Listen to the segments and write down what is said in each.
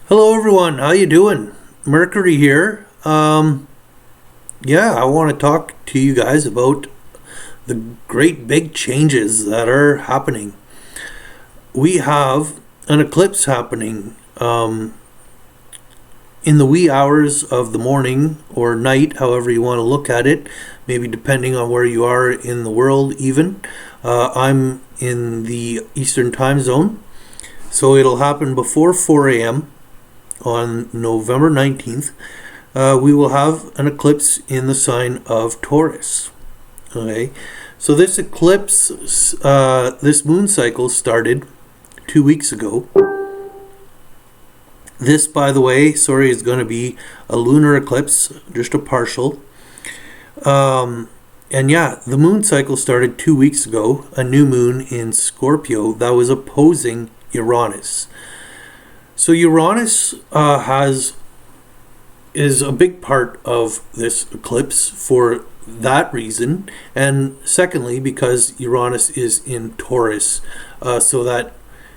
Hello everyone, how you doing? Mercury here. I want to talk to you guys about the great big changes that are happening. We have an eclipse happening in the wee hours of the morning or night, however you want to look at it, maybe depending on where you are in the world even. I'm in the Eastern time zone, so it'll happen before 4 a.m. on November 19th. We will have an eclipse in the sign of Taurus. Okay, so this eclipse, this moon cycle started 2 weeks ago. This, by the way, is going to be a lunar eclipse, just a partial. The moon cycle started 2 weeks ago, a new moon in Scorpio that was opposing Uranus. So Uranus is a big part of this eclipse for that reason, and secondly because Uranus is in Taurus, so that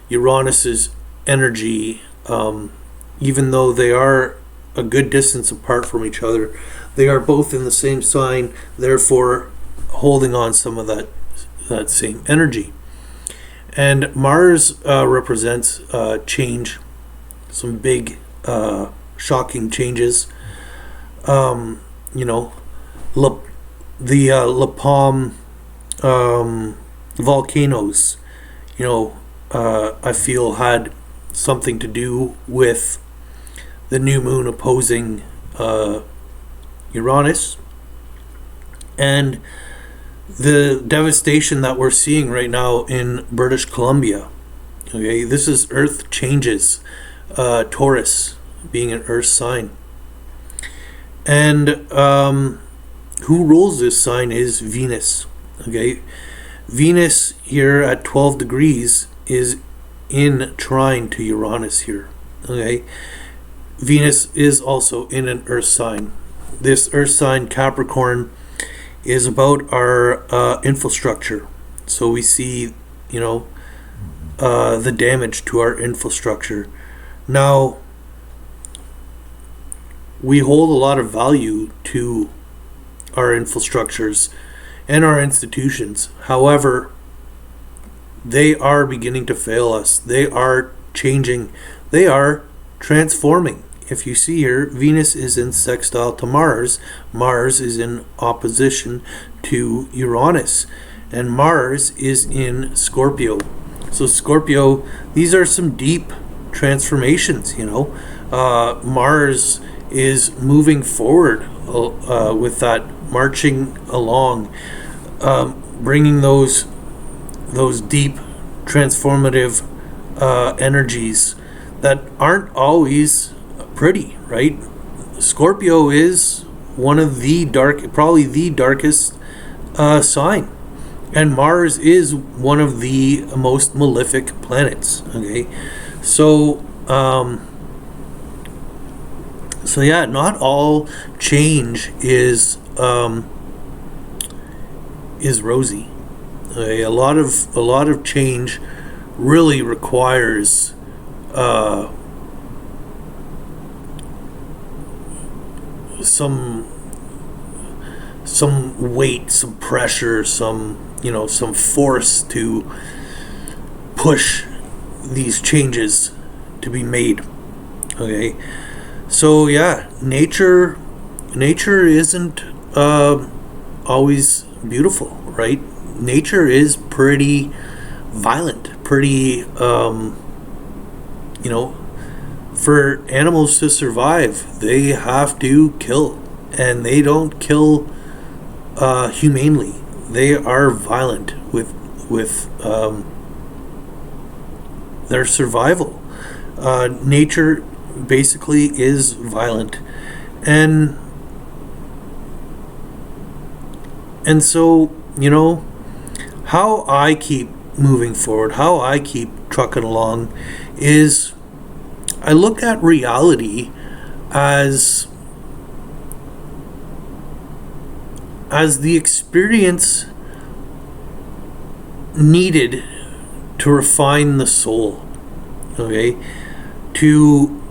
Uranus's energy, even though they are a good distance apart from each other, they are both in the same sign, therefore holding on some of that same energy. And Mars represents change, some big shocking changes. The La Palm volcanoes, I feel had something to do with the new moon opposing Uranus, and the devastation that we're seeing right now in British Columbia. Okay, this is Earth changes, Taurus being an Earth sign, and who rules this sign is Venus. Okay, Venus here at 12 degrees is in trine to Uranus here. Okay, Venus is also in an Earth sign. This Earth sign, Capricorn, is about our infrastructure. So we see, the damage to our infrastructure. Now, we hold a lot of value to our infrastructures and our institutions. However, they are beginning to fail us. They are changing. They are transforming. If you see here, Venus is in sextile to Mars. Mars is in opposition to Uranus. And Mars is in Scorpio. So Scorpio, these are some deep transformations, Mars is moving forward with that, marching along, bringing those deep transformative energies that aren't always pretty, right? Scorpio is one of the probably the darkest sign, and Mars is one of the most malefic planets. Okay, so not all change is rosy. Okay? A lot of change really requires some weight, some pressure, some force to push these changes to be made. Okay, so nature isn't always beautiful, right? Nature is pretty violent, pretty for animals to survive, they have to kill, and they don't kill humanely. They are violent with their survival. Nature basically is violent, and so how I keep moving forward, how I keep trucking along, is I look at reality as the experience needed to refine the soul, okay, to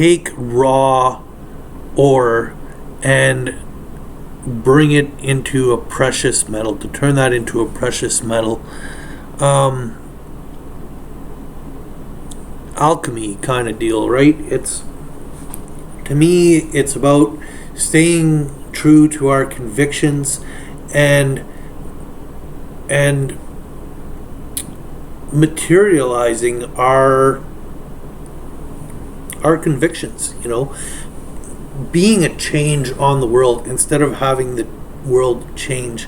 take raw ore and bring it into a precious metal, to turn that into a precious metal. Alchemy kind of deal, right? To me, it's about staying true to our convictions and materializing our convictions, being a change on the world instead of having the world change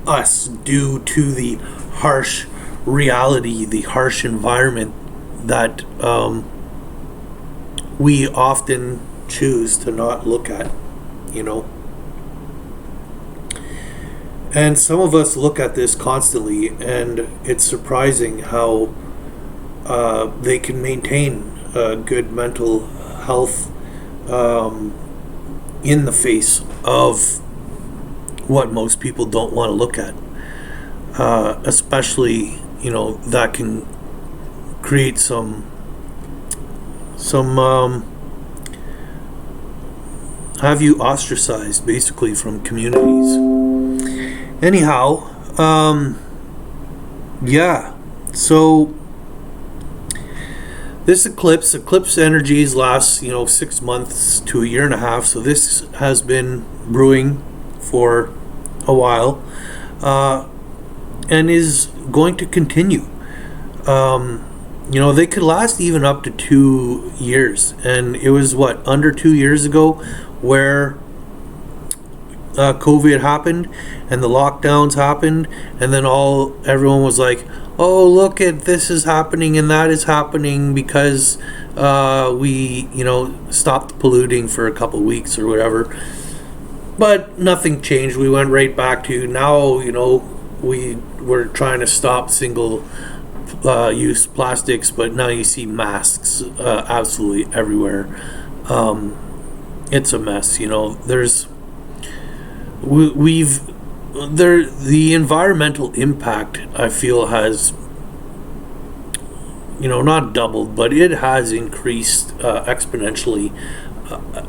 us due to the harsh reality, the harsh environment that we often choose to not look at, And some of us look at this constantly, and it's surprising how they can maintain good mental health in the face of what most people don't want to look at. Especially, that can create some have you ostracized basically from communities. Anyhow, so this eclipse energies last 6 months to a year and a half, so this has been brewing for a while, and is going to continue. They could last even up to 2 years, and it was under 2 years ago where COVID happened and the lockdowns happened, and then everyone was like, oh, look at this is happening and that is happening because we stopped polluting for a couple weeks or whatever. But nothing changed. We went right back to now, we were trying to stop single use plastics, but now you see masks absolutely everywhere. It's a mess. The environmental impact, I feel, has not doubled, but it has increased exponentially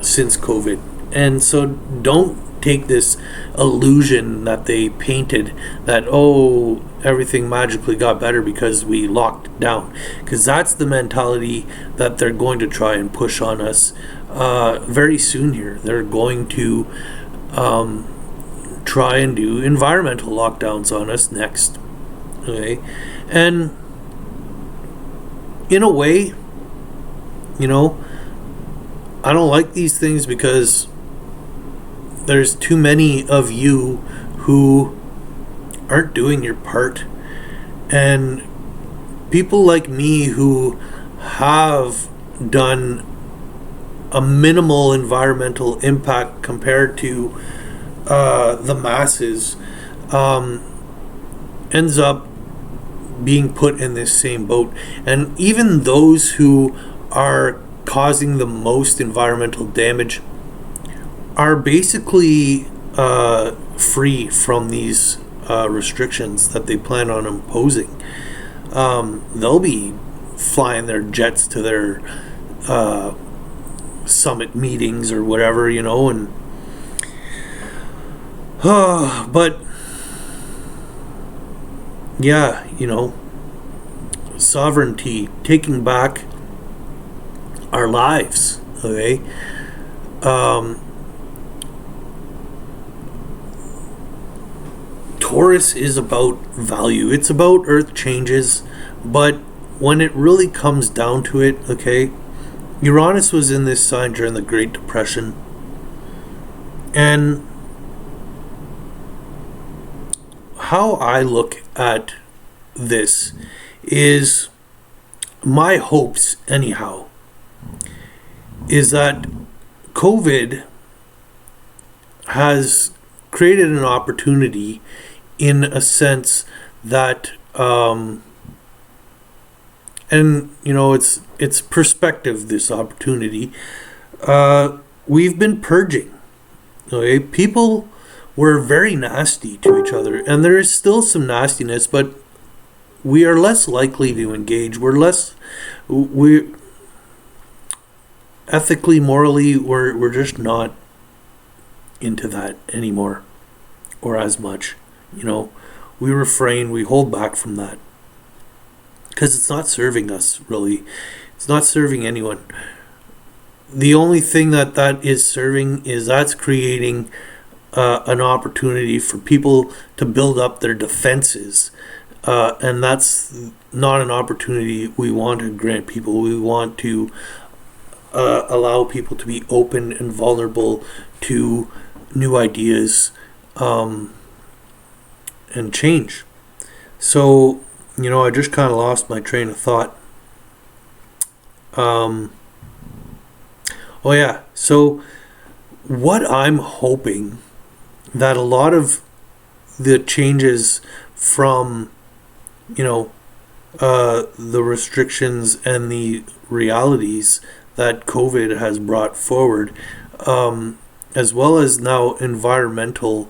since COVID. And so don't take this illusion that they painted that everything magically got better because we locked down, because that's the mentality that they're going to try and push on us very soon here. They're going to try and do environmental lockdowns on us next. Okay, and in a way, I don't like these things because there's too many of you who aren't doing your part, and people like me who have done a minimal environmental impact compared to the masses, ends up being put in this same boat. And even those who are causing the most environmental damage are basically free from these restrictions that they plan on imposing. They'll be flying their jets to their summit meetings or whatever, and but sovereignty, taking back our lives, okay? Taurus is about value. It's about earth changes, but when it really comes down to it, okay, Uranus was in this sign during the Great Depression, and how I look at this is, my hopes anyhow, is that COVID has created an opportunity in a sense that it's perspective, this opportunity. We've been purging, okay? People were very nasty to each other, and there is still some nastiness, but we are less likely to engage. ethically, morally, we're just not into that anymore, or as much. You know, we refrain, we hold back from that because it's not serving us, really. It's not serving anyone. The only thing that is serving is that's creating an opportunity for people to build up their defenses. And that's not an opportunity we want to grant people. We want to allow people to be open and vulnerable to new ideas and change. So, I just kind of lost my train of thought. Oh yeah, so what I'm hoping that a lot of the changes from, the restrictions and the realities that COVID has brought forward, as well as now environmental,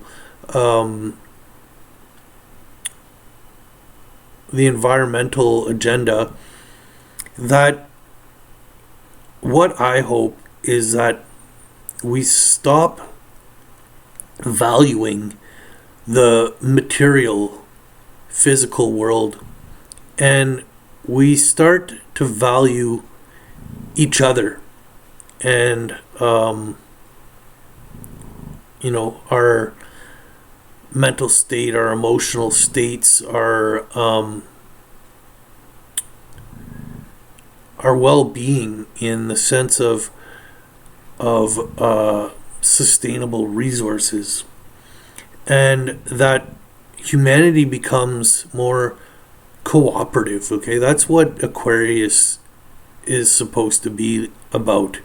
the environmental agenda, that what I hope is that we stop valuing the material physical world and we start to value each other and our mental state, our emotional states, our well-being in the sense of sustainable resources, and that humanity becomes more cooperative. Okay, that's what Aquarius is supposed to be about.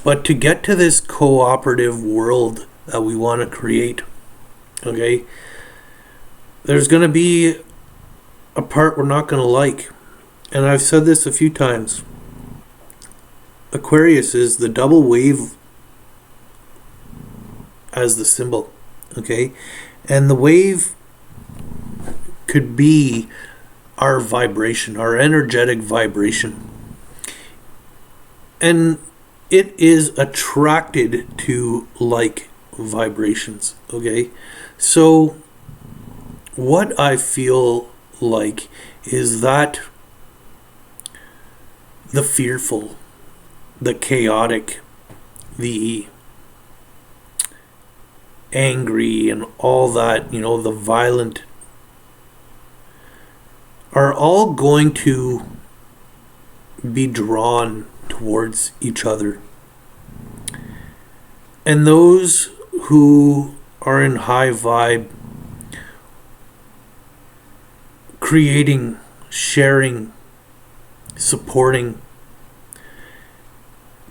But to get to this cooperative world that we want to create, okay, there's going to be a part we're not going to like. And I've said this a few times. Aquarius is the double wave as the symbol, okay? And the wave could be our vibration, our energetic vibration. And it is attracted to like vibrations, okay? So what I feel like is that the fearful, the chaotic, the angry, and all that, the violent, are all going to be drawn towards each other. And those who are in high vibe, creating, sharing, supporting,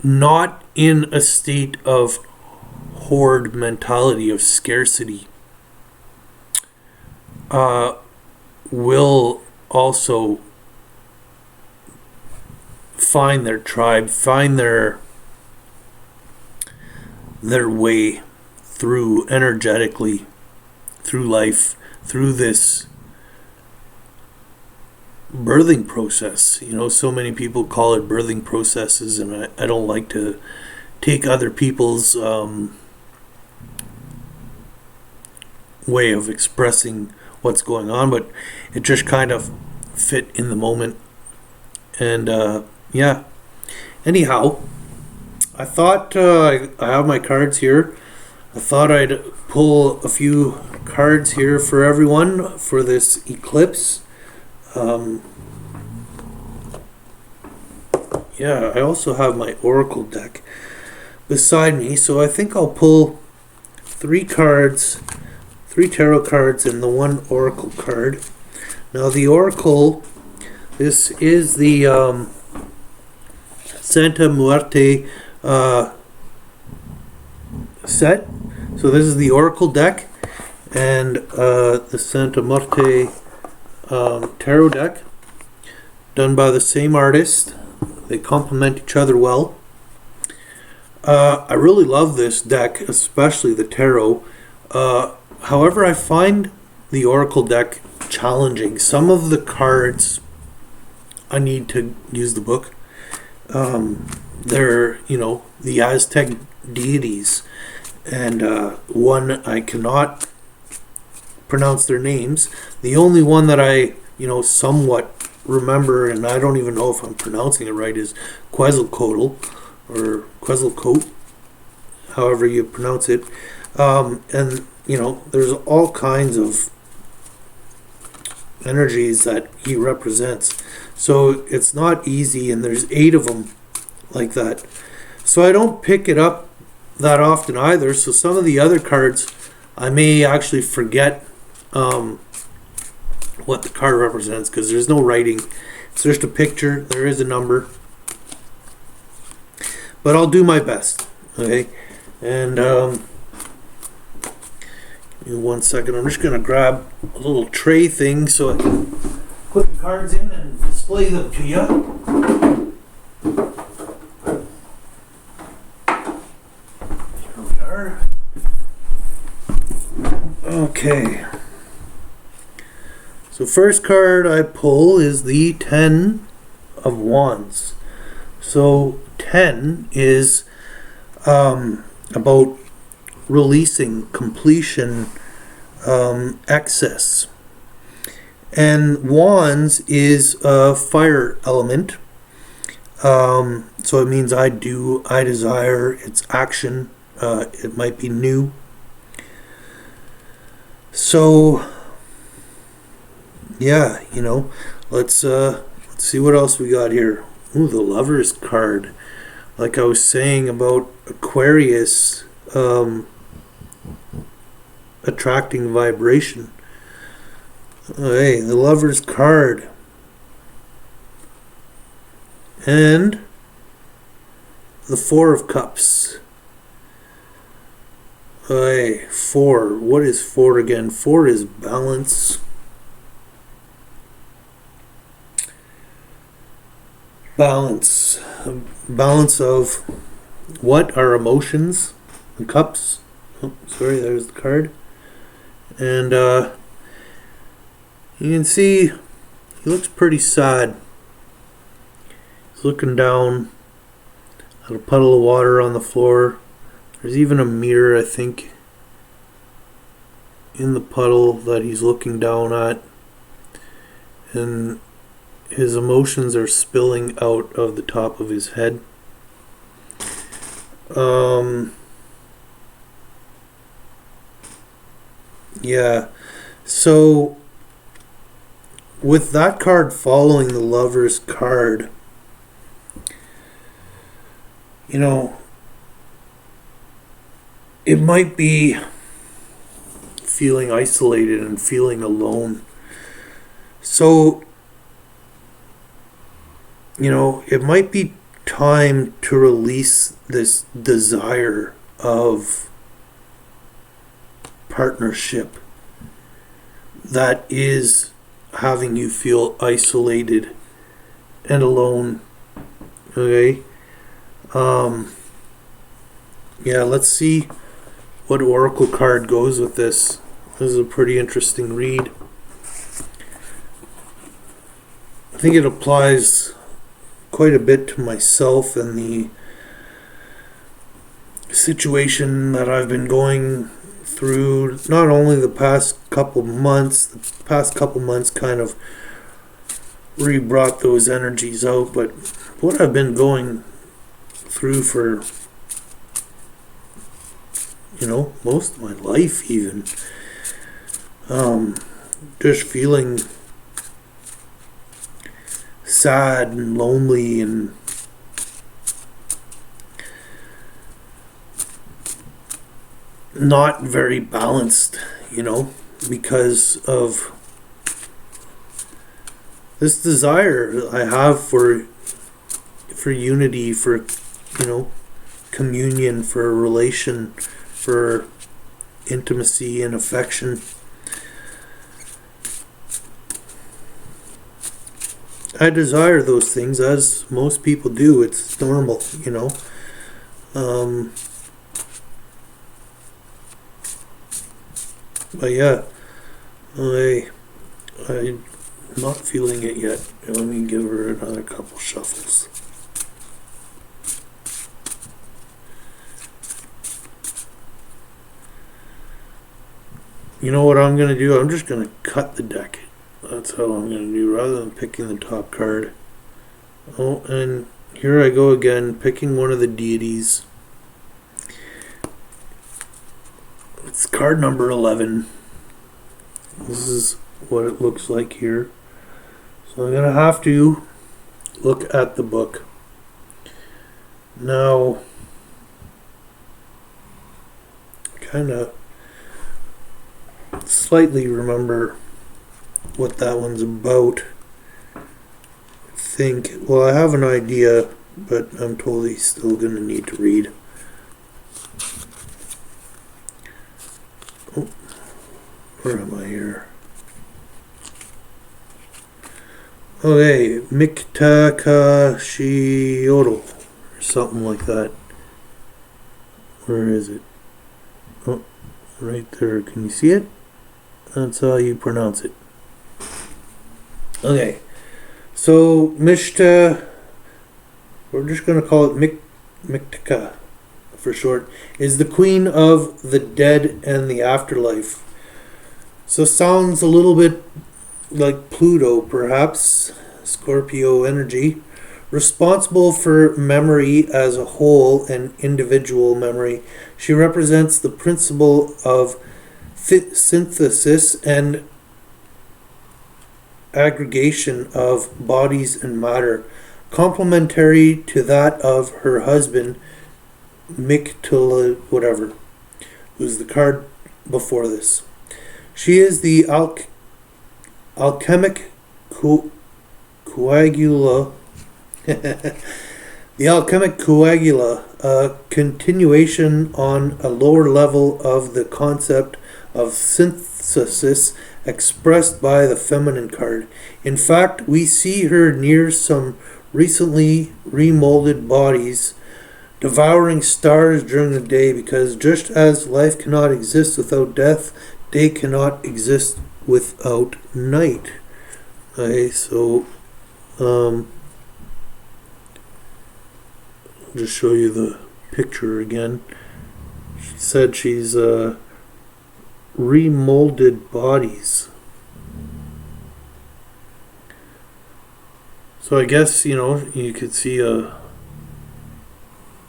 not in a state of hoard mentality, of scarcity, will also find their tribe, find their way through energetically, through life, through this birthing process. So many people call it birthing processes, and I don't like to take other people's way of expressing what's going on, but it just kind of fit in the moment. And yeah, anyhow, I thought I have my cards here. I thought I'd pull a few cards here for everyone for this eclipse. Yeah, I also have my oracle deck beside me, so I think I'll pull 3 cards, 3 tarot cards and the 1 oracle card. Now the oracle, this is the Santa Muerte set. So this is the oracle deck and the Santa Muerte tarot deck, done by the same artist. They complement each other well. I really love this deck, especially the tarot. However, I find the oracle deck challenging. Some of the cards I need to use the book. they're, the Aztec deities. And one, I cannot pronounce their names. The only one that I, somewhat remember, and I don't even know if I'm pronouncing it right, is Quetzalcoatl, or Quetzalcoatl, however you pronounce it. And, there's all kinds of energies that he represents. So it's not easy, and there's 8 of them like that. So I don't pick it up that often either. So some of the other cards, I may actually forget what the card represents, because there's no writing. It's just a picture. There is a number. But I'll do my best. Okay? And give me 1 second. I'm just going to grab a little tray thing so I can put the cards in and display them to you. Here we are. Okay. So first card I pull is the 10 of Wands. So 10 is about releasing, completion, excess. And Wands is a fire element. So it means I desire, it's action, it might be new. So yeah, let's see what else we got here. Ooh, the Lovers card. Like I was saying about Aquarius, attracting vibration. Hey, the Lovers card. And the 4 of Cups. Hey, 4. What is 4 again? 4 is balance. Balance of what? Our emotions. The cups. Oh, sorry, there's the card. And you can see he looks pretty sad. He's looking down at a puddle of water on the floor. There's even a mirror, I think, in the puddle that he's looking down at. And his emotions are spilling out of the top of his head. Yeah. So with that card following the Lover's card, it might be feeling isolated and feeling alone. So it might be time to release this desire of partnership that is having you feel isolated and alone. Okay? Yeah, let's see what oracle card goes with this. This is a pretty interesting read. I think it applies quite a bit to myself and the situation that I've been going through, not only the past couple months kind of re-brought those energies out, but what I've been going through for most of my life, even just feeling sad and lonely and not very balanced, because of this desire I have for unity, for communion, for a relation, for intimacy and affection. I desire those things, as most people do. It's normal, But yeah, I'm not feeling it yet. Let me give her another couple shuffles. you know what I'm going to do? I'm just going to cut the deck. That's how I'm going to do, rather than picking the top card. Oh, and here I go again, picking one of the deities. It's card number 11. This is what it looks like here. So I'm going to have to look at the book. Now, kind of slightly remember what that one's about. Well, I have an idea, but I'm totally still going to need to read. Oh, where am I here? Okay, Miktakashioto, or something like that. Where is it? Oh, right there. Can you see it? That's how you pronounce it. Okay. So, Mishta, we're just going to call it Miktaka for short, is the queen of the dead and the afterlife. So, sounds a little bit like Pluto, perhaps, Scorpio energy, responsible for memory as a whole and individual memory. She represents the principle of synthesis and aggregation of bodies and matter, complementary to that of her husband, Miktula, whatever, who's the card before this. She is the alchemic coagula, the alchemic coagula, a continuation on a lower level of the concept of synthesis expressed by the feminine card. In fact, we see her near some recently remolded bodies, devouring stars during the day, because just as life cannot exist without death, day cannot exist without night. Okay, so I'll just show you the picture again. She said she's remolded bodies. So I guess, you could see a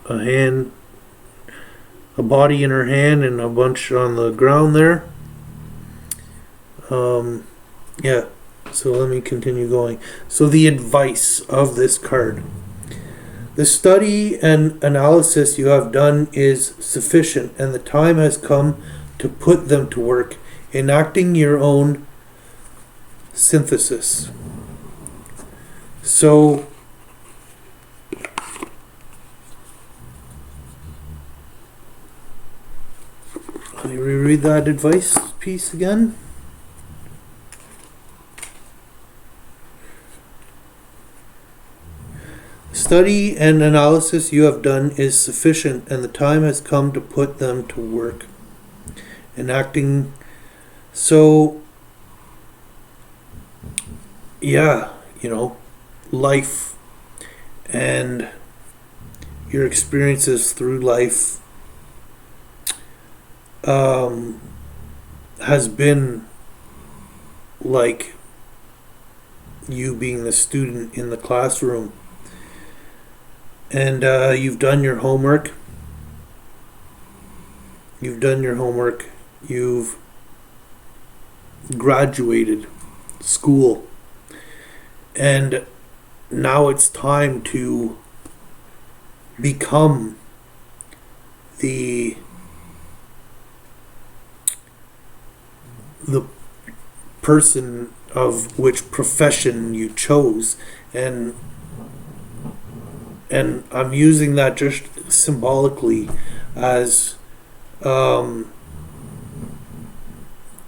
hand, a body in her hand and a bunch on the ground there. Yeah, so let me continue going. So the advice of this card. The study and analysis you have done is sufficient, and the time has come to put them to work, enacting your own synthesis. So, let me reread that advice piece again. Study and analysis you have done is sufficient, and the time has come to put them to work. Enacting. So, yeah, life and your experiences through life has been like you being the student in the classroom. And you've done your homework. You've graduated school. And now it's time to become the person of which profession you chose. And I'm using that just symbolically as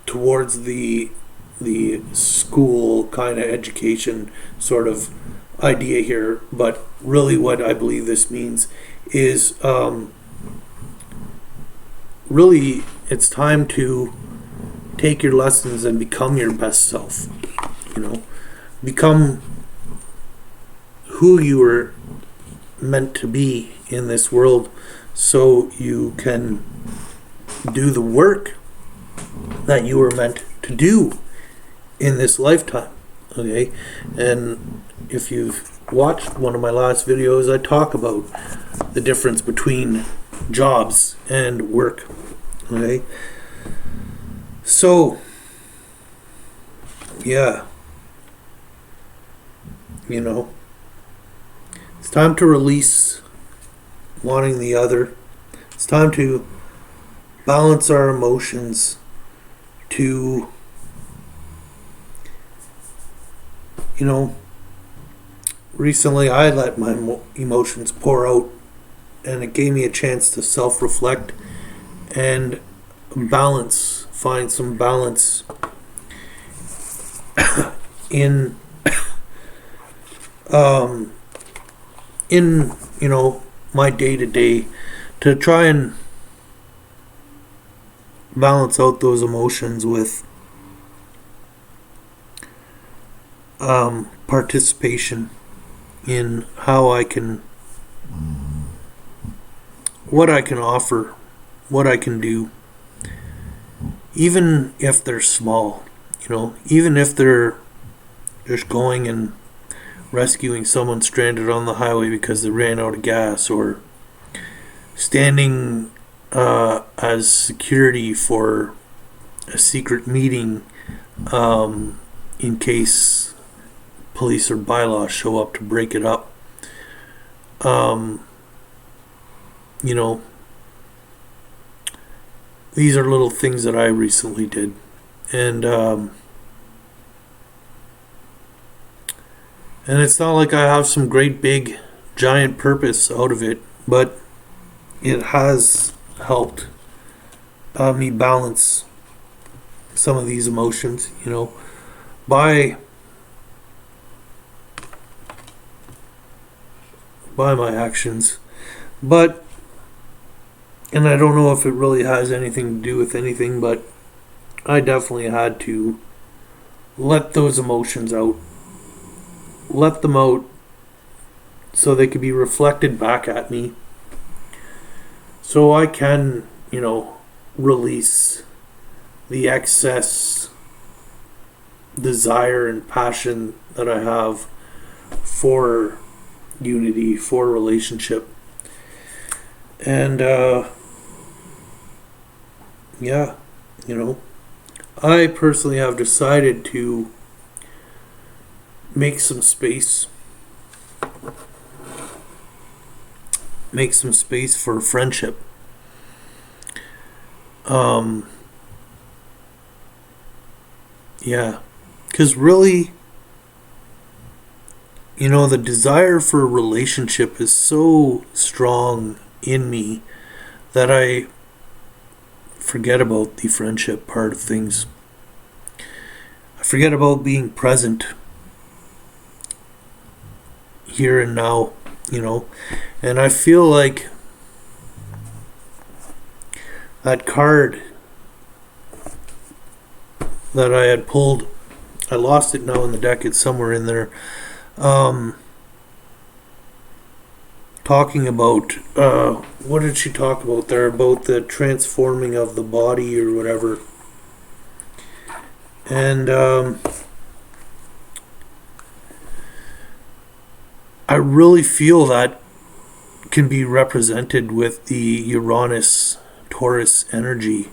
towards the school kind of education sort of idea here. But really what I believe this means is really it's time to take your lessons and become your best self. Become who you were meant to be in this world, so you can do the work that you were meant to do in this lifetime. Okay, and if you've watched one of my last videos, I talk about the difference between jobs and work. Okay, so yeah, it's time to release wanting the other. It's time to balance our emotions, to recently I let my emotions pour out, and it gave me a chance to self-reflect and find some balance in my day-to-day, to try and balance out those emotions with participation in how I can, what I can offer, what I can do, even if they're small, even if they're just going and rescuing someone stranded on the highway because they ran out of gas, or standing as security for a secret meeting in case police or bylaws show up to break it up. These are little things that I recently did, and it's not like I have some great big giant purpose out of it, but it has helped me balance some of these emotions, by my actions. But, and I don't know if it really has anything to do with anything, but I definitely had to let those emotions out. Let them out so they could be reflected back at me, so I can, release the excess desire and passion that I have for unity, for relationship. And I personally have decided to make some space for friendship. Because really, the desire for a relationship is so strong in me that I forget about the friendship part of things. I forget about being present here and now, and I feel like that card that I had pulled, I lost it now in the deck, it's somewhere in there, talking about, what did she talk about there, about the transforming of the body or whatever. And I really feel that can be represented with the Uranus Taurus energy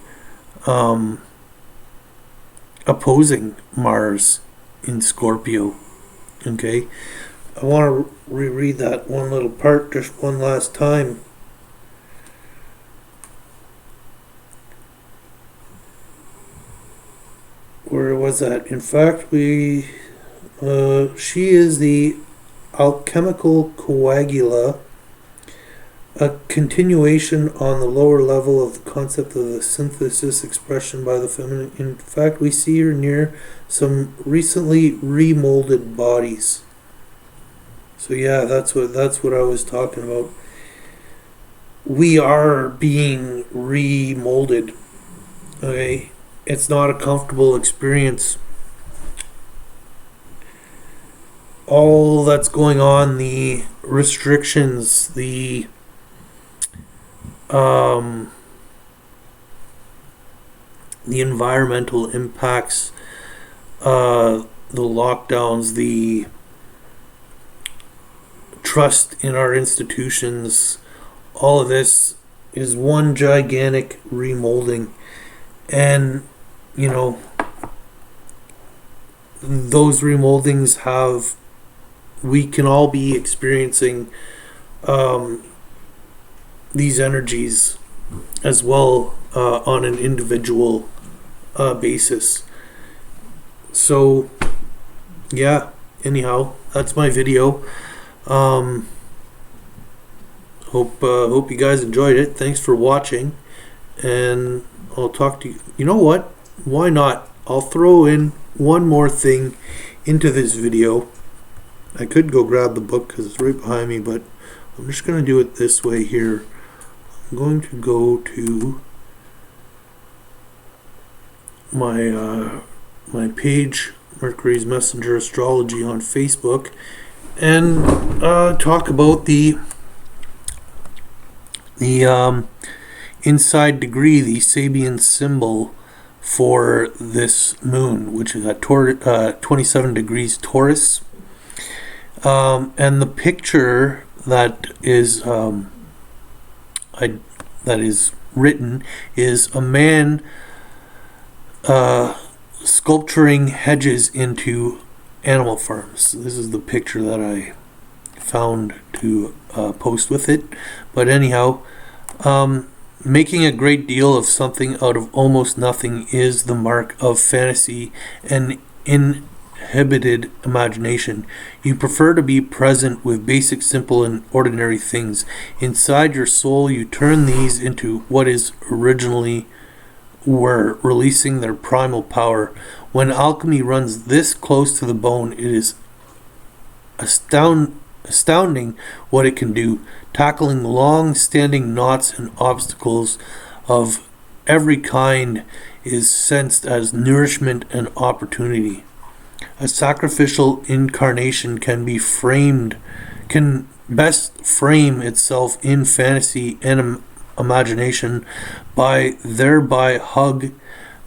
opposing Mars in Scorpio. Okay, I want to reread that one little part just one last time. Where was that? In fact, she is the alchemical coagula, a continuation on the lower level of the concept of the synthesis expression by the feminine. In fact, we see her near some recently remolded bodies. So yeah, that's what I was talking about. We are being remolded. Okay, it's not a comfortable experience. All that's going on, the restrictions, the the environmental impacts, the lockdowns, the trust in our institutions, all of this is one gigantic remolding. And, you know, those remoldings we can all be experiencing these energies as well on an individual basis. So, yeah, anyhow, that's my video. Hope you guys enjoyed it. Thanks for watching, and I'll talk to you. You know what? Why not? I'll throw in one more thing into this video. I could go grab the book because it's right behind me, but I'm just going to do it this way here. I'm going to go to my page, Mercury's Messenger Astrology on Facebook, and talk about the inside degree, the Sabian symbol for this moon, which is at 27 degrees Taurus. And the picture that is written is a man sculpturing hedges into animal farms. This is the picture that I found to post with it. But anyhow, making a great deal of something out of almost nothing is the mark of fantasy and inhibited imagination. You prefer to be present with basic, simple, and ordinary things. Inside your soul, you turn these into what is originally were, releasing their primal power. When alchemy runs this close to the bone, it is astounding what it can do, tackling long-standing knots and obstacles of every kind is sensed as nourishment and opportunity. A sacrificial incarnation can best frame itself in fantasy and imagination by thereby hug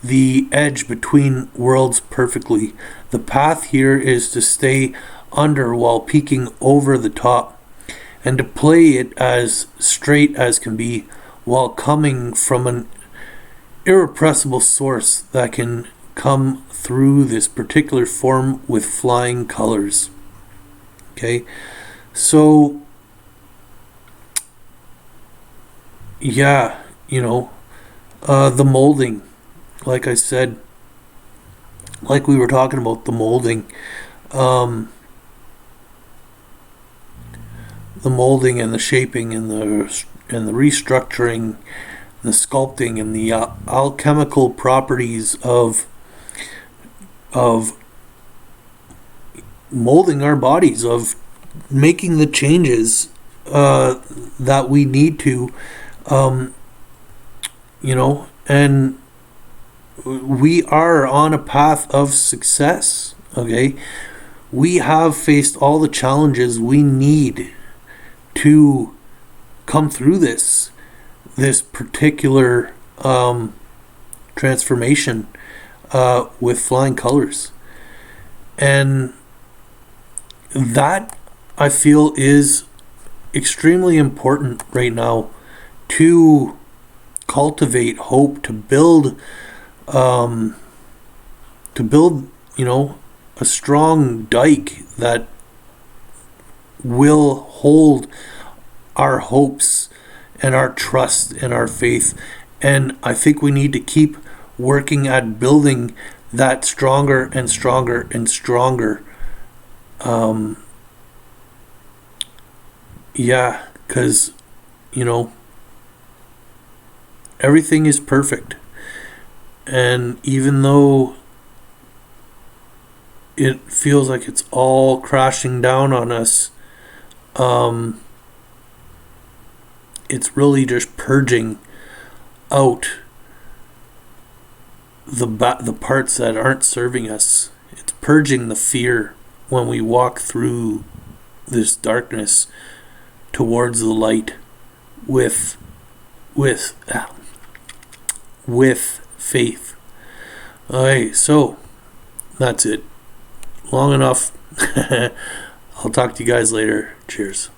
the edge between worlds perfectly. The path here is to stay under while peeking over the top, and to play it as straight as can be while coming from an irrepressible source that can come through this particular form with flying colors. Okay, so yeah, you know, the molding, like I said, like we were talking about the molding, the molding and the shaping and the restructuring, the sculpting and the alchemical properties of molding our bodies, of making the changes that we need to, you know, and we are on a path of success. Okay, we have faced all the challenges we need to come through this particular transformation with flying colors, and that I feel is extremely important right now, to cultivate hope, to build you know, a strong dike that will hold our hopes and our trust and our faith. And I think we need to keep working at building that stronger and stronger and stronger. Yeah, because, you know, everything is perfect. And even though it feels like it's all crashing down on us, it's really just purging out the parts that aren't serving us. It's purging the fear when we walk through this darkness towards the light with faith. Alright, so that's it. Long enough. I'll talk to you guys later. Cheers.